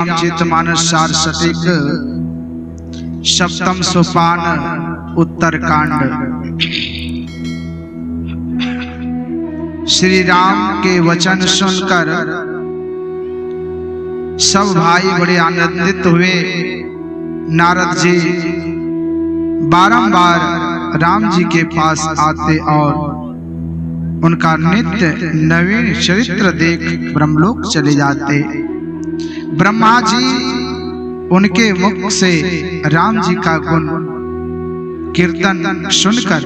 रामचरितमानस सार सटीक सप्तम सोपान उत्तरकांड। श्री राम के वचन सुनकर सब भाई बड़े आनंदित हुए। नारद जी बारंबार राम जी के पास आते और उनका नित्य नवीन चरित्र देख ब्रह्मलोक चले जाते। ब्रह्मा जी उनके मुख से राम जी का गुण कीर्तन सुनकर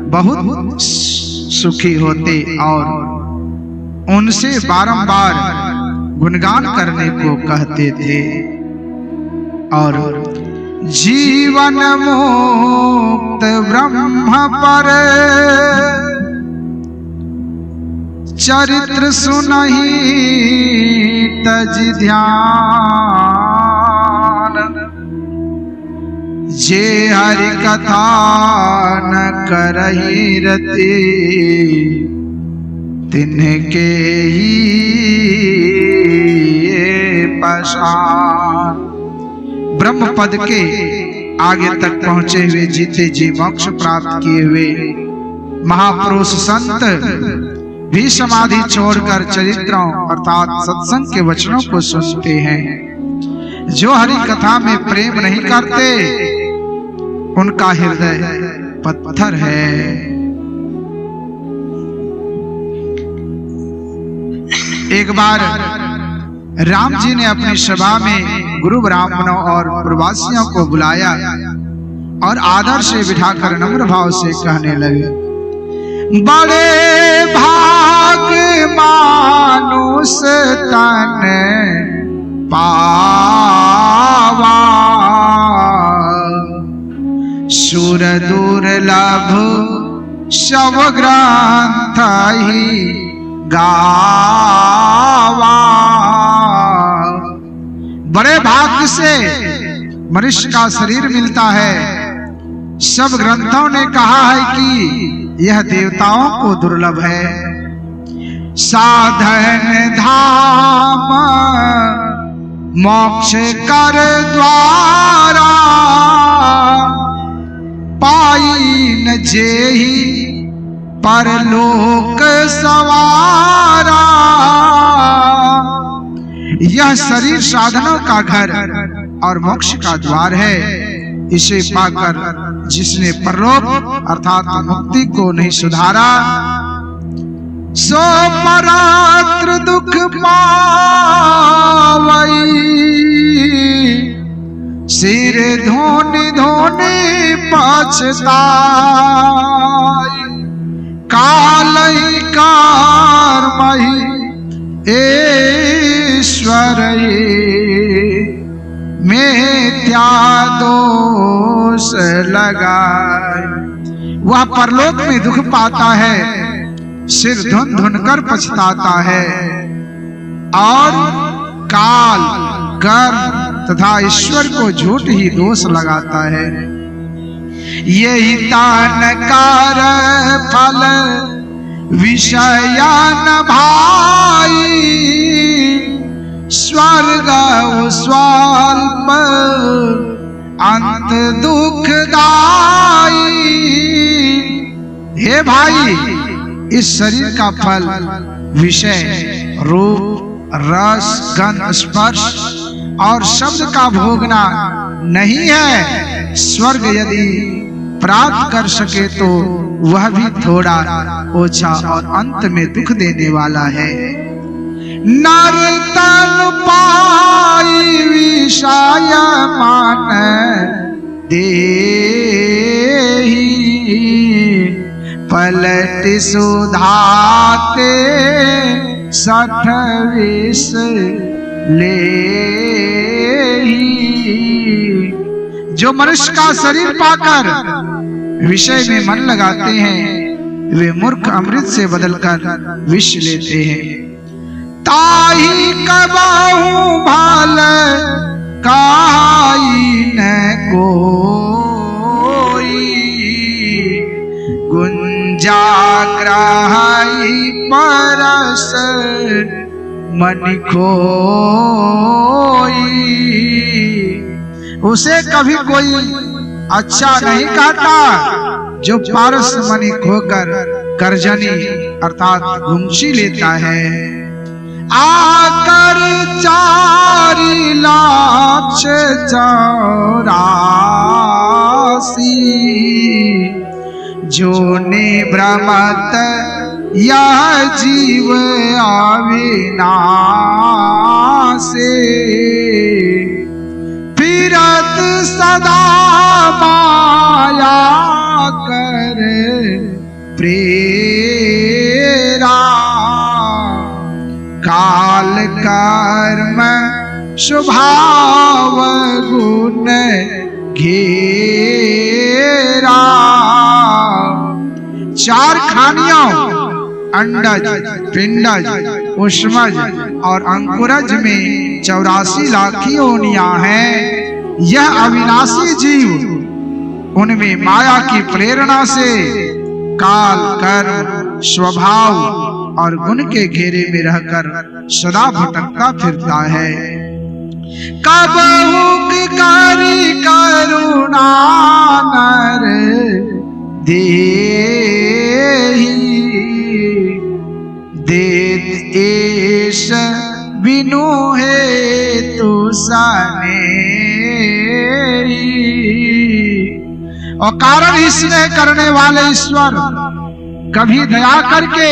बहुत सुखी होते और उनसे बारंबार गुणगान करने को कहते थे। और जीवन मुक्त ब्रह्म पर चरित्र सुनहि तज ध्यान, जे हरि कथा न करहि रति तिनके ही पशान। ब्रह्म पद के आगे तक पहुंचे हुए जीते जी मोक्ष प्राप्त किए हुए महापुरुष संत भी समाधि छोड़कर चरित्रों अर्थात सत्संग के वचनों को सुनते हैं। जो हरि कथा में प्रेम नहीं करते उनका हृदय पत्थर है। एक बार राम जी ने अपनी सभा में गुरु ब्राह्मणों और प्रवासियों को बुलाया और आदर से बिठाकर नम्र भाव से कहने लगे, बड़े भाग मानुष तन पावा, सुर दुर्लभ सब ग्रंथ ही गावा। बड़े भाग्य से मनुष्य का शरीर मिलता है। सब ग्रंथों ने कहा है कि यह देवताओं को दुर्लभ है। साधन धाम मोक्ष कर द्वारा, पाई न जेहि परलोक सवारा। यह शरीर साधनों का घर और मोक्ष का द्वार है। इसे पाकर जिसने परलोक अर्थात मुक्ति को नहीं सुधारा, सो परात्र दुख पावई। सिर धोनी धोनी पछताई, कालई कर्महि ईश्वर मिथ्या दोष लगाए। वह परलोक में दुख पाता है, सिर धुन धुन कर पछताता है और काल कर्म तथा ईश्वर को झूठ ही दोष लगाता है। यही तानकार फल विषयान भाई, स्वर्ग स्वल्प अंत दुखदाई। हे भाई, इस शरीर का फल विषय रूप रस गंध स्पर्श और शब्द का भोगना नहीं है। स्वर्ग यदि प्राप्त कर सके तो वह भी थोड़ा ओछा और अंत में दुख देने वाला है। नर तन पाई विषय मान देहि, पलट सुधाते 60 विष लेहि। जो मनुष्य का शरीर पाकर विषय में मन लगाते हैं वे मूर्ख अमृत से बदलकर विष लेते हैं। ताही कबाहू भाल काई न कोई, गुंजा ग्राही परस मन खोई। उसे कभी कोई अच्छा नहीं कहता जो पारस मणि खोकर करजनी अर्थात गुमची लेता है। आकर 4,84,000 जो ने भ्रमत यह जीव अविनाशी, फिरत सदा माया कर प्रेरा। काल कर्म स्वभाव गुण घेरा। 4 खानियों अंडज, पिंडज, उष्मज और अंकुरज में 84 लाख योनियां हैं। यह अविनाशी जीव उनमें माया की प्रेरणा से काल कर्म स्वभाव और गुण के घेरे में रहकर सदा भटकता फिरता है। कबहु करी करुणा नर देहि, देत एष बिनु हेतु सनेही। और कारण ही स्नेह करने वाले ईश्वर कभी दया करके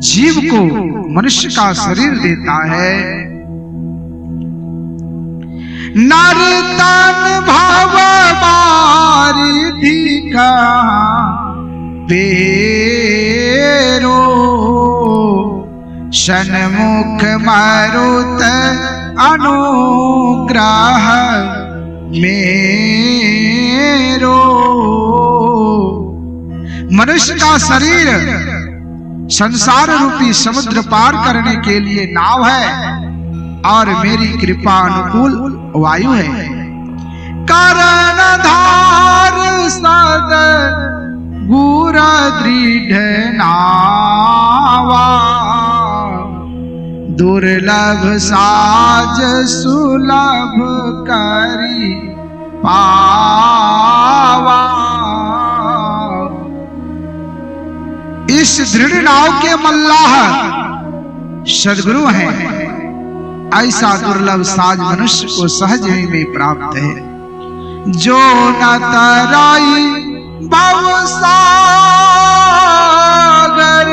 जीव को मनुष्य का शरीर देता है। नर तन भव बारिधि का पेरो, सन्मुख मरुत अनुग्रह मेरो। मनुष्य का शरीर संसार रूपी समुद्र पार करने के लिए नाव है और मेरी कृपा अनुकूल वायु है। कर्णधार सद गुर दृढ़ नावा, दुर्लभ साज सुलभ करी पावा। इस दृढ़ नाव के मल्लाह सद्गुरु हैं। ऐसा दुर्लभ साज मनुष्य को सहज ही में प्राप्त है। जो न तराई भवसागर,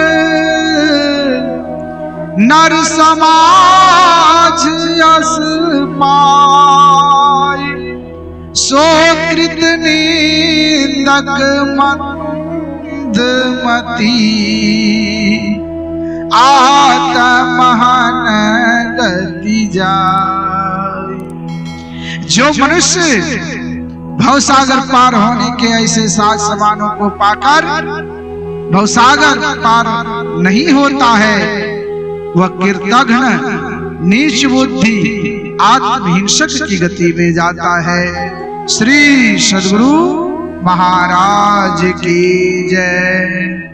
नर समाज यस पाई। सो कृत निंदक मंदमती, आत्महन गति जाए। जो मनुष्य भवसागर पार होने के ऐसे साज समानों को पाकर भवसागर पार नहीं होता है, वह कृतघ्न नीच बुद्धि आत्महिंसक की गति में जाता है। श्री सद्गुरु महाराज की जय।